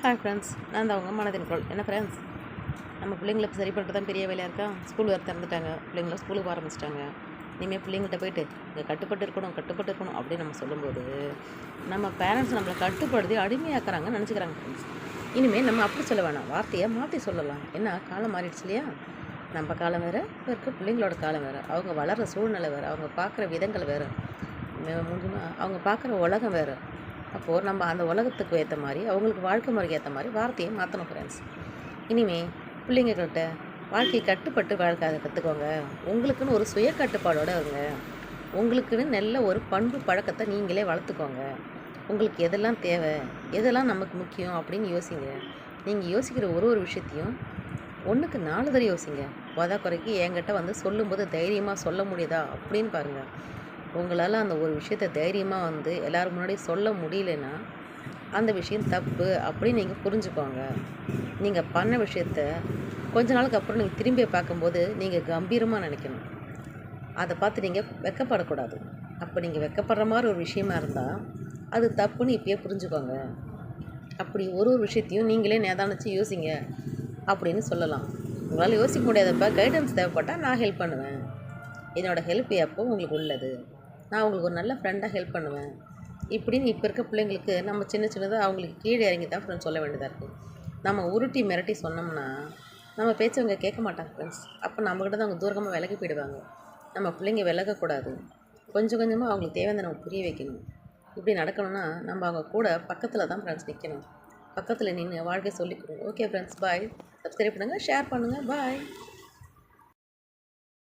Hi friends, நான் தான் உங்கள் மனதின் குரல். என்ன ஃப்ரெண்ட்ஸ், நம்ம பிள்ளைங்களை சரி பண்ணுறது தான் பெரிய வேலையாக இருக்கா? ஸ்கூல் வேறு திறந்துட்டாங்க, பிள்ளைங்கள ஸ்கூலுக்கு ஆரம்பிச்சிட்டாங்க. இனிமேல் பிள்ளைங்கள்ட்ட போயிட்டு இங்கே கட்டுப்பட்டு இருக்கணும் அப்படின்னு நம்ம சொல்லும்போது நம்ம பேரண்ட்ஸ் நம்மளை கட்டுப்படுத்தி அடிமையாக்குறாங்கன்னு நினச்சிக்கிறாங்க ஃப்ரெண்ட்ஸ். இனிமேல் நம்ம அப்படி சொல்ல வேணாம், வார்த்தையை மாற்றி சொல்லலாம். ஏன்னா காலம் மாறிடுச்சு இல்லையா? நம்ம காலம் வேறு, இப்போ இருக்க பிள்ளைங்களோட காலம் வேறு, அவங்க வளர்கிற சூழ்நிலை வேறு, அவங்க பார்க்குற விதங்கள் வேறு, அவங்க பார்க்குற உலகம் வேறு. அப்போது நம்ம அந்த உலகத்துக்கு ஏற்ற மாதிரி, அவங்களுக்கு வாழ்க்கை முறைக்கு ஏற்ற மாதிரி வார்த்தையை மாற்றணும் ஃப்ரெண்ட்ஸ். இனிமேல் பிள்ளைங்கக்கிட்ட வாழ்க்கையை கட்டுப்பட்டு வாழ்க்கை கற்றுக்கோங்க. உங்களுக்குன்னு ஒரு சுய கட்டுப்பாடோடு இருங்க. உங்களுக்குன்னு நல்ல ஒரு பண்பு பழக்கத்தை நீங்களே வளர்த்துக்கோங்க. உங்களுக்கு எதெல்லாம் தேவை, எதெல்லாம் நமக்கு முக்கியம் அப்படின்னு யோசிங்க. நீங்கள் யோசிக்கிற ஒரு விஷயத்தையும் 1க்கு 4 தடவை யோசிங்க. குறைக்கு என்கிட்ட வந்து சொல்லும்போது தைரியமாக சொல்ல முடியுதா அப்படின்னு பாருங்கள். உங்களால் அந்த ஒரு விஷயத்த தைரியமாக வந்து எல்லோரும் முன்னாடி சொல்ல முடியலன்னா அந்த விஷயம் தப்பு அப்படின்னு நீங்கள் புரிஞ்சுக்கோங்க. நீங்கள் பண்ண விஷயத்த கொஞ்ச நாளுக்கு அப்புறம் நீங்கள் திரும்பி பார்க்கும்போது நீங்கள் கம்பீரமாக நினைக்கணும். அதை பார்த்து நீங்கள் வெட்கப்படக்கூடாது. அப்போ நீங்கள் வெட்கப்படுற மாதிரி ஒரு விஷயமா இருந்தால் அது தப்புன்னு இப்போயே புரிஞ்சுக்கோங்க. அப்படி ஒரு விஷயத்தையும் நீங்களே நிதானிச்சு யோசிங்க அப்படின்னு சொல்லலாம். உங்களால் யோசிக்க முடியாதப்ப கைடன்ஸ் தேவைப்பட்டால் நான் ஹெல்ப் பண்ணுவேன். என்னோடய ஹெல்ப் எப்போ உங்களுக்கு உள்ளது, நான் உங்களுக்கு ஒரு நல்ல ஃப்ரெண்டாக ஹெல்ப் பண்ணுவேன் இப்படின்னு இப்போ இருக்க பிள்ளைங்களுக்கு நம்ம சின்னதாக அவங்களுக்கு கீழே இறங்கி தான் ஃப்ரெண்ட்ஸ் சொல்ல வேண்டியதாக இருக்குது. நம்ம உருட்டி மிரட்டி சொன்னோம்னா நம்ம பேச்சவங்க கேட்க மாட்டாங்க ஃப்ரெண்ட்ஸ். அப்போ நம்மக்கிட்ட தான் அவங்க தூரமாக விலகி போயிடுவாங்க. நம்ம பிள்ளைங்க விலகக்கூடாது. கொஞ்சம் கொஞ்சமாக அவங்களுக்கு தேவையான நம்ம புரிய வைக்கணும். இப்படி நடக்கணும்னா நம்ம அவங்க கூட பக்கத்தில் தான் ஃப்ரெண்ட்ஸ் நிற்கணும். பக்கத்தில் நின்று வாழ்க்கை சொல்லிக் கொடுங்க. ஓகே ஃப்ரெண்ட்ஸ், பாய். சப்ஸ்கிரைப் பண்ணுங்கள், ஷேர் பண்ணுங்கள், பாய்.